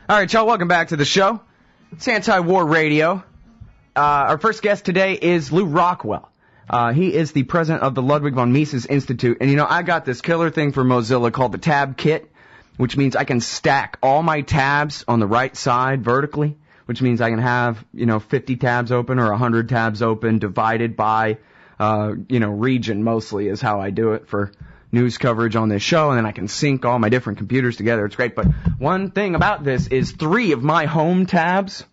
All right, y'all, welcome back to the show. It's Anti-War Radio. Our first guest today is Lew Rockwell. He is the president of the Ludwig von Mises Institute. And, I got this killer thing for Mozilla called the Tab Kit, which means I can stack all my tabs on the right side vertically, which means I can have, 50 tabs open or 100 tabs open divided by, region mostly is how I do it for news coverage on this show, and then I can sync all my different computers together. It's great. But one thing about this is 3 of my home tabs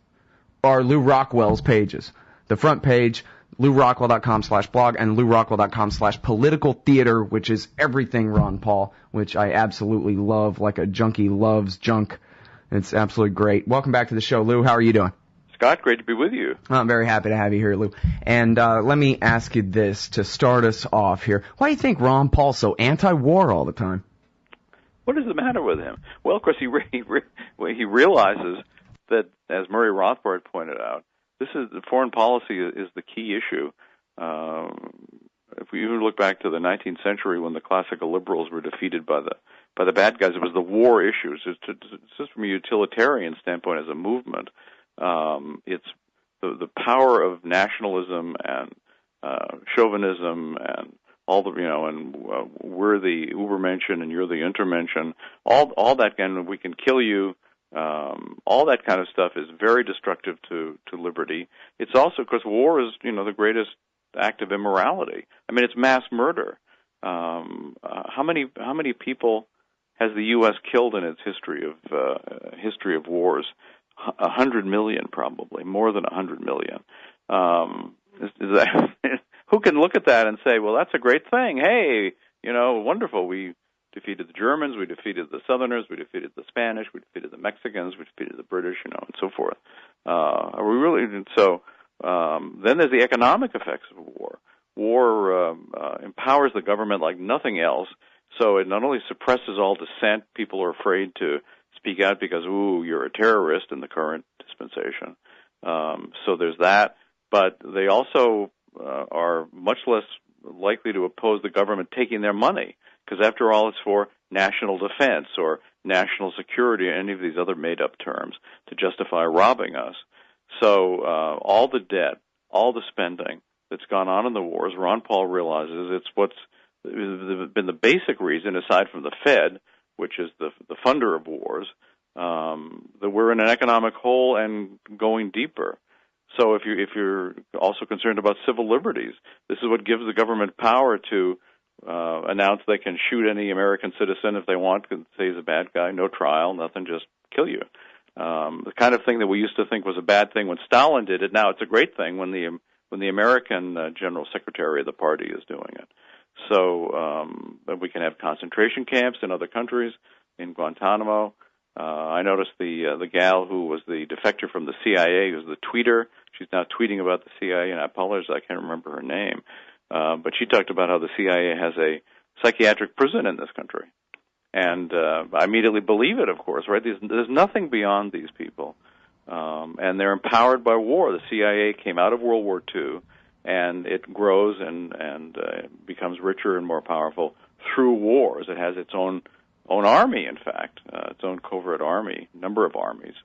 are Lew Rockwell's pages. The front page, LewRockwell.com/blog, and LewRockwell.com/political theater, which is everything Ron Paul, which I absolutely love, like a junkie loves junk. It's absolutely great. Welcome back to the show, Lew. How are you doing? Scott, great to be with you. I'm very happy to have you here, Lew. And let me ask you this to start us off here. Why do you think Ron Paul's so anti-war all the time? What is the matter with him? Well, of course, he realizes that, as Murray Rothbard pointed out, foreign policy is the key issue. If we even look back to the 19th century when the classical liberals were defeated by the bad guys, it was the war issues. It's just from a utilitarian standpoint as a movement. It's the power of nationalism and chauvinism and all the we're the Übermenschen and you're the Untermenschen. All that kind we can kill you. All that kind of stuff is very destructive to liberty. It's also, because war is the greatest act of immorality. I mean, it's mass murder. How many people has the U.S. killed in its history of wars? 100 million, probably more than 100 million. Who can look at that and say, well, that's a great thing? Hey, wonderful. We defeated the Germans, we defeated the Southerners, we defeated the Spanish, we defeated the Mexicans, we defeated the British, and so forth. Are we really? So then there's the economic effects of war. War empowers the government like nothing else. So it not only suppresses all dissent, people are afraid to speak out because, you're a terrorist in the current dispensation. So there's that. But they also are much less likely to oppose the government taking their money, because after all, it's for national defense or national security, or any of these other made-up terms to justify robbing us. So all the debt, all the spending that's gone on in the wars, Ron Paul realizes it's what's been the basic reason, aside from the Fed, which is the funder of wars, that we're in an economic hole and going deeper. So if you're also concerned about civil liberties, this is what gives the government power to announce they can shoot any American citizen if they want, because say he's a bad guy, no trial, nothing, just kill you. The kind of thing that we used to think was a bad thing when Stalin did it, now it's a great thing when the American General Secretary of the party is doing it. So we can have concentration camps in other countries, in Guantanamo. I noticed the gal who was the defector from the CIA, who's the tweeter. She's now tweeting about the CIA, and I apologize, I can't remember her name. But she talked about how the CIA has a psychiatric prison in this country. And I immediately believe it, of course, right? There's nothing beyond these people. And they're empowered by war. The CIA came out of World War II, and it grows and becomes richer and more powerful through wars. It has its own army, in fact, its own covert army, number of armies.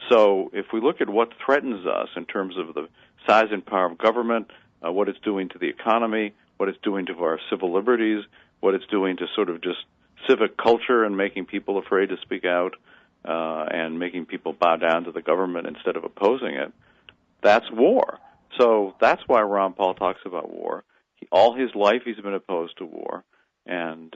So if we look at what threatens us in terms of the size and power of government, what it's doing to the economy, what it's doing to our civil liberties, what it's doing to sort of just civic culture and making people afraid to speak out, and making people bow down to the government instead of opposing it, that's war. So that's why Ron Paul talks about war. All his life he's been opposed to war, and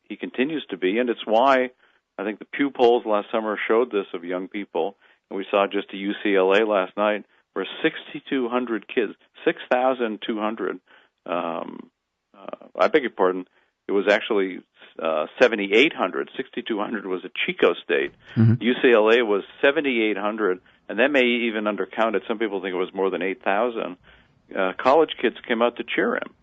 he continues to be, and it's why I think the Pew polls last summer showed this of young people, and we saw just at UCLA last night where 6,200 kids, 6,200, I beg your pardon, it was actually 7,800. 6,200 was a Chico state. Mm-hmm. UCLA was 7,800, and that may even undercount it. Some people think it was more than 8,000. College kids came out to cheer him.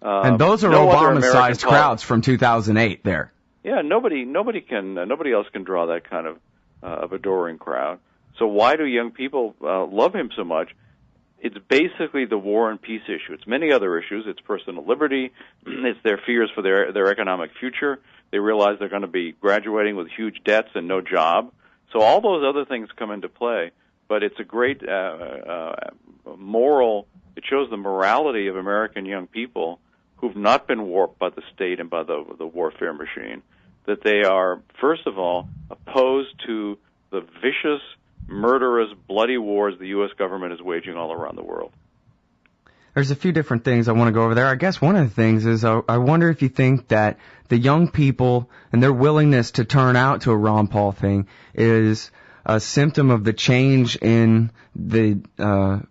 And those are Obama-sized crowds from 2008 there. Yeah, nobody else can draw that kind of adoring crowd. So why do young people love him so much? It's basically the war and peace issue. It's many other issues. It's personal liberty. It's their fears for their economic future. They realize they're going to be graduating with huge debts and no job. So all those other things come into play, but it's a great moral. It shows the morality of American young people who've not been warped by the state and by the warfare machine, that they are, first of all, opposed to the vicious, murderous, bloody wars the U.S. government is waging all around the world. There's a few different things I want to go over there. I guess one of the things is I wonder if you think that the young people and their willingness to turn out to a Ron Paul thing is a symptom of the change in the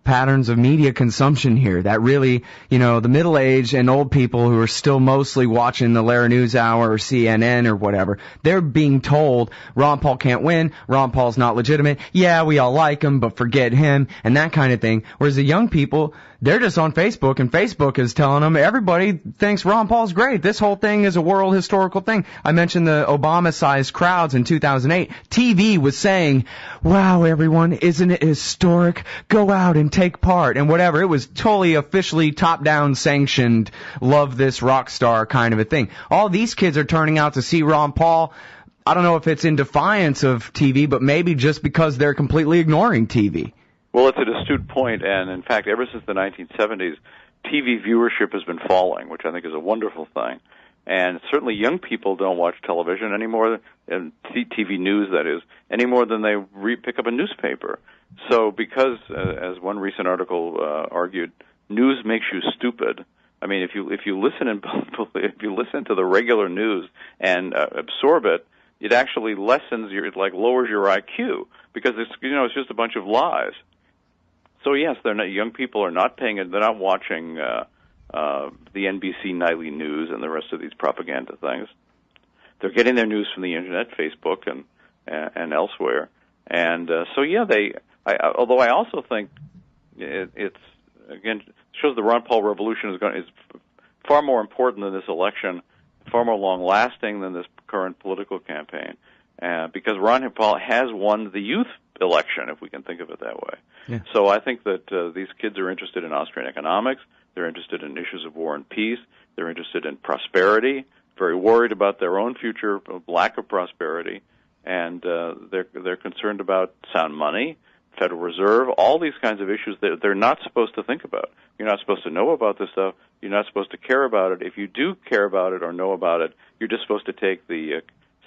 patterns of media consumption here. That really, the middle-aged and old people who are still mostly watching the Lara News Hour or CNN or whatever, they're being told Ron Paul can't win, Ron Paul's not legitimate, yeah, we all like him, but forget him, and that kind of thing. Whereas the young people, they're just on Facebook, and Facebook is telling them everybody thinks Ron Paul's great. This whole thing is a world historical thing. I mentioned the Obama-sized crowds in 2008. TV was saying, wow, everyone, isn't it historic? Go out and take part, and whatever. It was totally officially top-down sanctioned, love this rock star kind of a thing. All these kids are turning out to see Ron Paul. I don't know if it's in defiance of TV, but maybe just because they're completely ignoring TV. Well, it's an astute point, and in fact, ever since the 1970s, TV viewership has been falling, which I think is a wonderful thing. And certainly young people don't watch television anymore, and TV news, that is, any more than they pick up a newspaper. So because, as one recent article argued, news makes you stupid. I mean, if you listen to the regular news and absorb it, it actually lessens lowers your IQ, because it's just a bunch of lies. So yes, young people are not they're not watching the NBC nightly news and the rest of these propaganda things. They're getting their news from the internet, Facebook, and elsewhere. And although I also think it's again shows the Ron Paul revolution is far more important than this election, far more long-lasting than this current political campaign, because Ron Paul has won the youth election, if we can think of it that way. Yeah. So I think that these kids are interested in Austrian economics. They're interested in issues of war and peace. They're interested in prosperity, very worried about their own future, lack of prosperity, and they're concerned about sound money, Federal Reserve, all these kinds of issues that they're not supposed to think about. You're not supposed to know about this stuff. You're not supposed to care about it. If you do care about it or know about it, you're just supposed to take the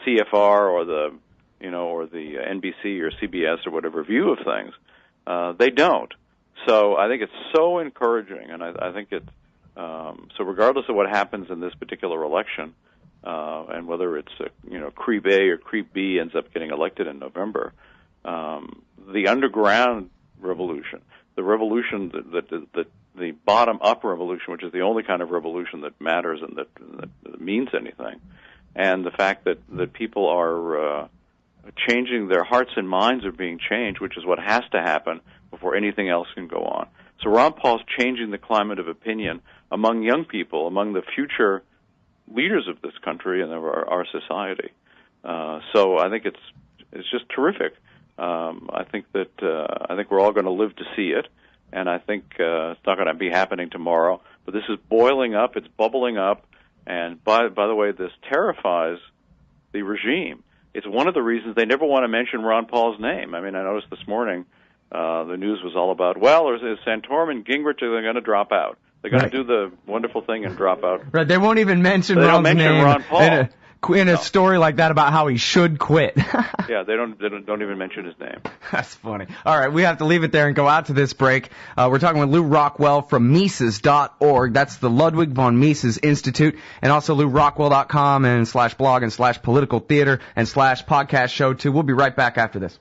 CFR or the NBC or CBS or whatever view of things. They don't. So I think it's so encouraging, and I think it's so regardless of what happens in this particular election, and whether it's Creep A or Creep B ends up getting elected in November, the underground revolution, the revolution that the bottom-up revolution, which is the only kind of revolution that matters and that means anything, and the fact that people are changing, their hearts and minds are being changed, which is what has to happen before anything else can go on. So Ron Paul's changing the climate of opinion among young people, among the future leaders of this country and of our society. So I think it's just terrific. I think we're all going to live to see it, and I think it's not going to be happening tomorrow. But this is boiling up, it's bubbling up, and by the way, this terrifies the regime. It's one of the reasons they never want to mention Ron Paul's name. I mean, I noticed this morning the news was all about, Santorum and Gingrich are going to drop out. They're going to do the wonderful thing and drop out. Right, they won't even mention Ron's name Ron Paul. In a story like that about how he should quit. Yeah, they don't even mention his name. That's funny. All right, we have to leave it there and go out to this break. We're talking with Lew Rockwell from Mises.org. That's the Ludwig von Mises Institute, and also LewRockwell.com and /blog and /political theater and /podcast show too. We'll be right back after this.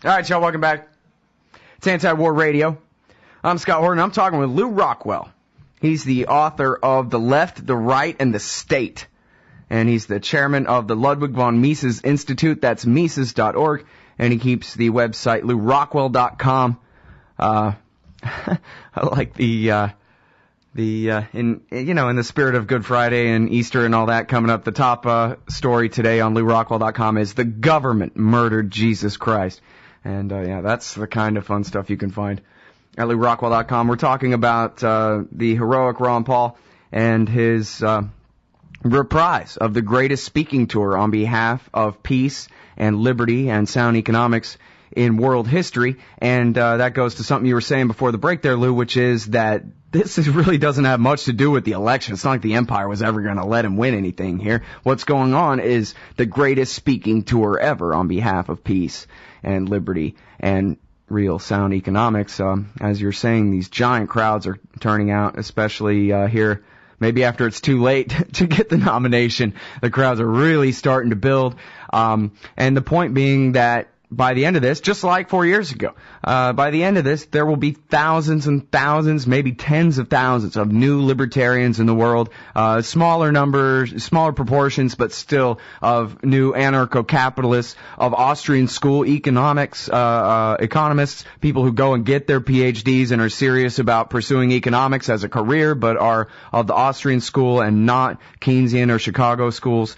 All right, y'all, welcome back. It's Anti-War Radio. I'm Scott Horton. I'm talking with Lew Rockwell. He's the author of The Left, the Right, and the State. And he's the chairman of the Ludwig von Mises Institute. That's Mises.org. And he keeps the website LewRockwell.com. I like in the spirit of Good Friday and Easter and all that coming up, the top story today on LewRockwell.com is the government murdered Jesus Christ. And that's the kind of fun stuff you can find at LewRockwell.com. We're talking about the heroic Ron Paul and his reprise of the greatest speaking tour on behalf of peace and liberty and sound economics in world history. And that goes to something you were saying before the break there, Lou, which is that this really doesn't have much to do with the election. It's not like the empire was ever going to let him win anything here. What's going on is the greatest speaking tour ever on behalf of peace and liberty and real sound economics. As you're saying, these giant crowds are turning out, especially here. Maybe after it's too late to get the nomination, the crowds are really starting to build. And the point being that by the end of this, just like 4 years ago, by the end of this, there will be thousands and thousands, maybe tens of thousands of new libertarians in the world, smaller numbers, smaller proportions, but still of new anarcho-capitalists, of Austrian school economics, economists, people who go and get their PhDs and are serious about pursuing economics as a career, but are of the Austrian school and not Keynesian or Chicago schools.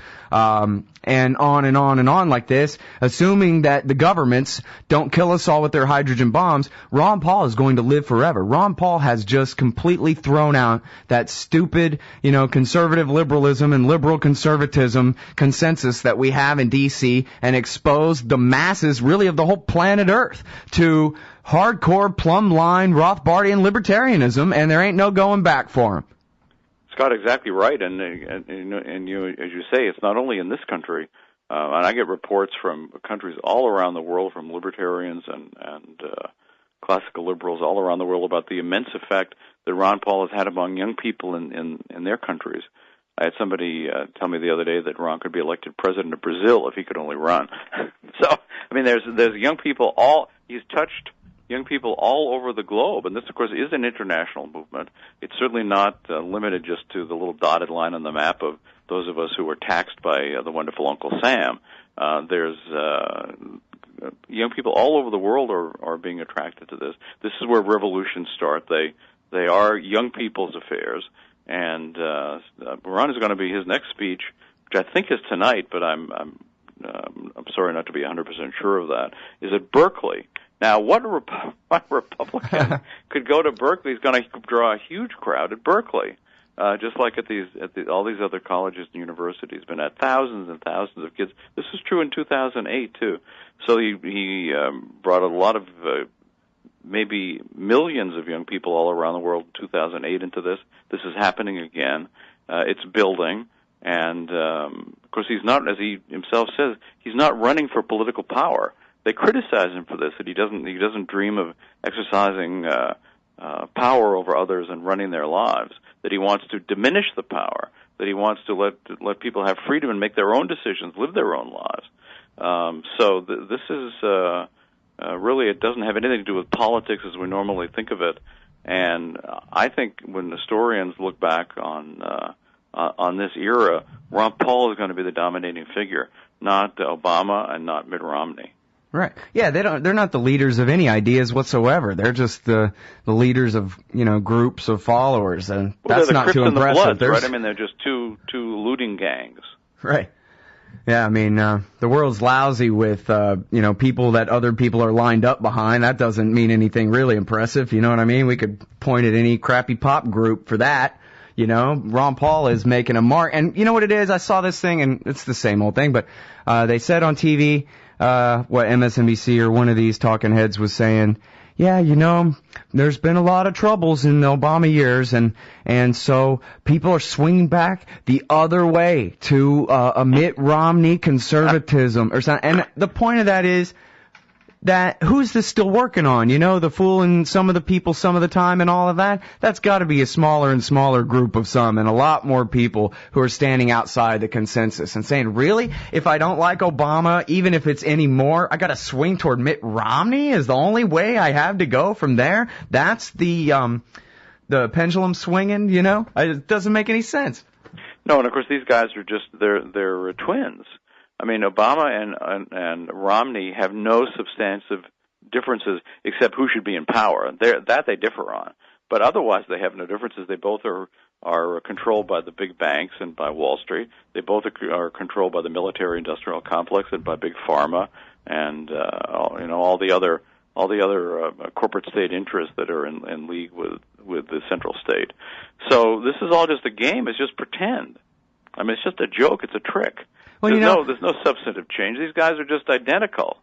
And on and on and on like this, assuming that the governments don't kill us all with their hydrogen bombs. Ron Paul is going to live forever. Ron Paul has just completely thrown out that stupid, conservative liberalism and liberal conservatism consensus that we have in D.C. and exposed the masses, really, of the whole planet Earth to hardcore plumb line Rothbardian libertarianism, and there ain't no going back for him. Scott, exactly right, and you, as you say, it's not only in this country, and I get reports from countries all around the world, from libertarians and classical liberals all around the world, about the immense effect that Ron Paul has had among young people in their countries. I had somebody tell me the other day that Ron could be elected president of Brazil if he could only run. So, I mean, there's young people he's touched young people all over the globe, and this, of course, is an international movement. It's certainly not limited just to the little dotted line on the map of those of us who were taxed by the wonderful Uncle Sam. There's young people all over the world are being attracted to this. This is where revolutions start. They are young people's affairs, and Ron is going to be his next speech, which I think is tonight, but I'm sorry not to be 100% sure of that, is at Berkeley. Now, what Republican could go to Berkeley is going to draw a huge crowd at Berkeley, just like at all these other colleges and universities. Been at thousands and thousands of kids. This was true in 2008 too. So he brought a lot of maybe millions of young people all around the world in 2008 into this. This is happening again. It's building, and of course he's not, as he himself says, he's not running for political power. They criticize him for this, that he doesn't dream of exercising power over others and running their lives, that he wants to diminish the power, that he wants to let people have freedom and make their own decisions, live their own lives. So this is really, it doesn't have anything to do with politics as we normally think of it. And I think when historians look back on this era, Ron Paul is going to be the dominating figure, not Obama and not Mitt Romney. Right. Yeah, they're not the leaders of any ideas whatsoever. They're just the leaders of, groups of followers, and that's not too impressive. Right? I mean, they're just two looting gangs. Right. Yeah, I mean, the world's lousy with people that other people are lined up behind. That doesn't mean anything really impressive, you know what I mean? We could point at any crappy pop group for that. Ron Paul is making a mark. And you know what it is? I saw this thing, and it's the same old thing, but they said on TV, what MSNBC or one of these talking heads was saying, yeah, there's been a lot of troubles in the Obama years, and so people are swinging back the other way to a Mitt Romney conservatism or something. And the point of that is that who's this still working on? The fooling some of the people some of the time and all of that? That's got to be a smaller and smaller group of some, and a lot more people who are standing outside the consensus and saying, really? If I don't like Obama, even if it's any more, I got to swing toward Mitt Romney is the only way I have to go from there? That's the pendulum swinging, It doesn't make any sense. No, and of course these guys are just, they're twins. I mean, Obama and Romney have no substantive differences except who should be in power. That they differ on. But otherwise they have no differences. They both are controlled by the big banks and by Wall Street. They both are controlled by the military-industrial complex and by big pharma and all the other corporate state interests that are in league with the central state. So this is all just a game. It's just pretend. I mean, it's just a joke. It's a trick. Well, There's no substantive change. These guys are just identical.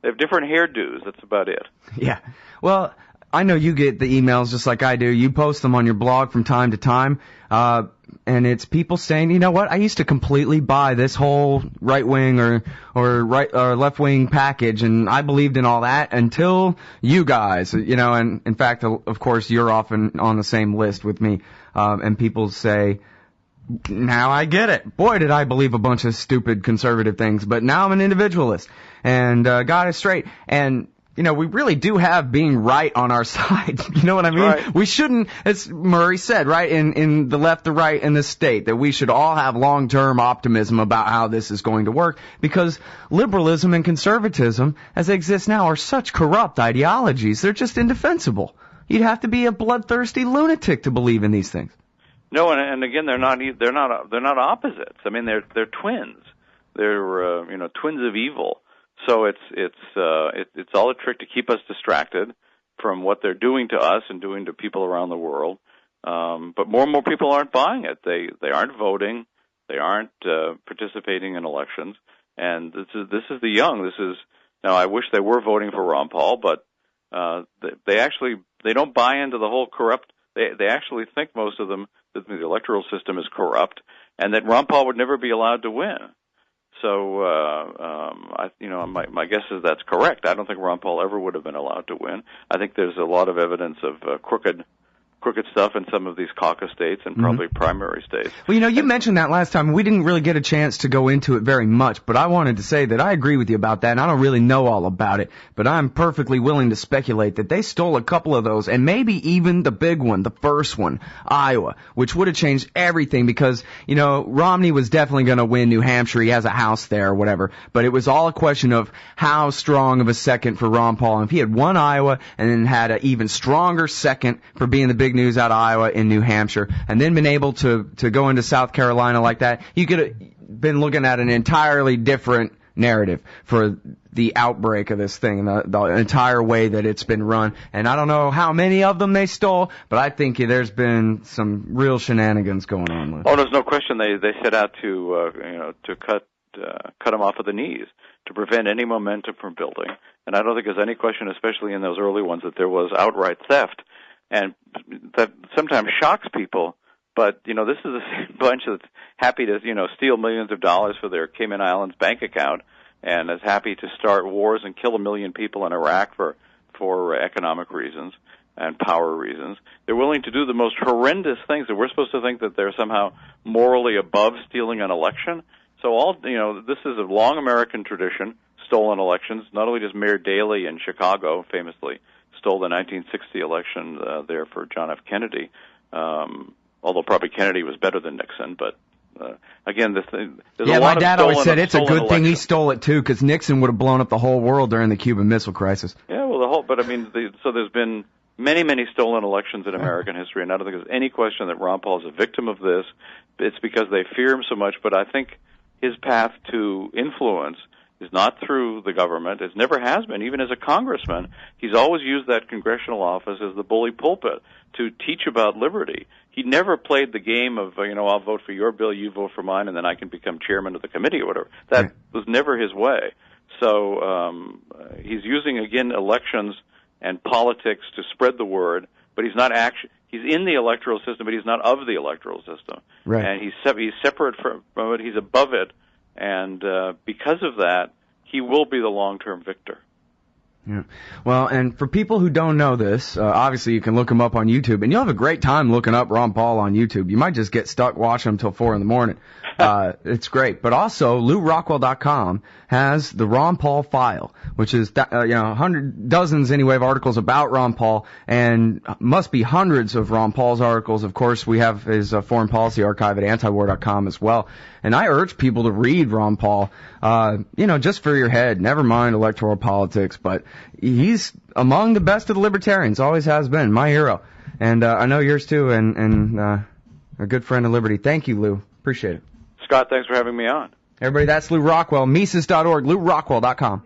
They have different hairdos. That's about it. Yeah. Well, I know you get the emails just like I do. You post them on your blog from time to time, and it's people saying, you know what, I used to completely buy this whole right-wing or left-wing package, and I believed in all that until you guys, and in fact, of course, you're often on the same list with me, and people say, now I get it. Boy, did I believe a bunch of stupid conservative things, but now I'm an individualist, and got it straight, and we really do have being right on our side. You know what I mean? Right. We shouldn't, as Murray said, right, in the left, the right, and the state, that we should all have long-term optimism about how this is going to work, because liberalism and conservatism, as they exist now, are such corrupt ideologies. They're just indefensible. You'd have to be a bloodthirsty lunatic to believe in these things. No, and again, they're not opposites. I mean, they're twins. They're twins of evil. So it's all a trick to keep us distracted from what they're doing to us and doing to people around the world. But more and more people aren't buying it. They aren't voting. They aren't participating in elections. And this is the young. Now I wish they were voting for Ron Paul, but they don't buy into the whole corrupt. They actually think, most of them, that the electoral system is corrupt and that Ron Paul would never be allowed to win. So, my guess is that's correct. I don't think Ron Paul ever would have been allowed to win. I think there's a lot of evidence of crooked stuff in some of these caucus states and probably primary states. Well, you mentioned that last time. We didn't really get a chance to go into it very much, but I wanted to say that I agree with you about that, and I don't really know all about it, but I'm perfectly willing to speculate that they stole a couple of those, and maybe even the big one, the first one, Iowa, which would have changed everything because, Romney was definitely going to win New Hampshire. He has a house there or whatever, but it was all a question of how strong of a second for Ron Paul. And if he had won Iowa and then had an even stronger second for being the big news out of Iowa in New Hampshire, and then been able to go into South Carolina like that, you could have been looking at an entirely different narrative for the outbreak of this thing, the entire way that it's been run. And I don't know how many of them they stole, but I think there's been some real shenanigans going on with. Oh, there's no question they set out to cut them off at the knees to prevent any momentum from building. And I don't think there's any question, especially in those early ones, that there was outright theft. And that sometimes shocks people, but, this is the same bunch that's happy to, steal millions of dollars for their Cayman Islands bank account and is happy to start wars and kill 1 million people in Iraq for economic reasons and power reasons. They're willing to do the most horrendous things that we're supposed to think that they're somehow morally above stealing an election. So this is a long American tradition, stolen elections. Not only does Mayor Daley in Chicago famously stole the 1960 election there for John F. Kennedy, although probably Kennedy was better than Nixon. But again, there's a lot my dad of always said it's a good thing he elections. stole it too, because Nixon would have blown up the whole world during the Cuban Missile Crisis. Yeah, well, so there's been many, many stolen elections in American history, and I don't think there's any question that Ron Paul is a victim of this. It's because they fear him so much, but I think his path to influence is not through the government. It never has been. Even as a congressman, he's always used that congressional office as the bully pulpit to teach about liberty. He never played the game of, I'll vote for your bill, you vote for mine, and then I can become chairman of the committee or whatever. That was never his way. So he's using, again, elections and politics to spread the word, but he's not he's in the electoral system, but he's not of the electoral system. Right. And he's separate from it. He's above it. And because of that, he will be the long-term victor. Yeah. Well, and for people who don't know this, obviously you can look him up on YouTube, and you'll have a great time looking up Ron Paul on YouTube. You might just get stuck watching him till 4 a.m. It's great. But also, LewRockwell.com has the Ron Paul file, which is, dozens anyway of articles about Ron Paul, and must be hundreds of Ron Paul's articles. Of course, we have his foreign policy archive at antiwar.com as well. And I urge people to read Ron Paul, just for your head. Never mind electoral politics, but he's among the best of the libertarians, always has been, my hero. And I know yours too, and a good friend of liberty. Thank you, Lew. Appreciate it. Scott, thanks for having me on. Everybody, that's Lew Rockwell, Mises.org, LewRockwell.com.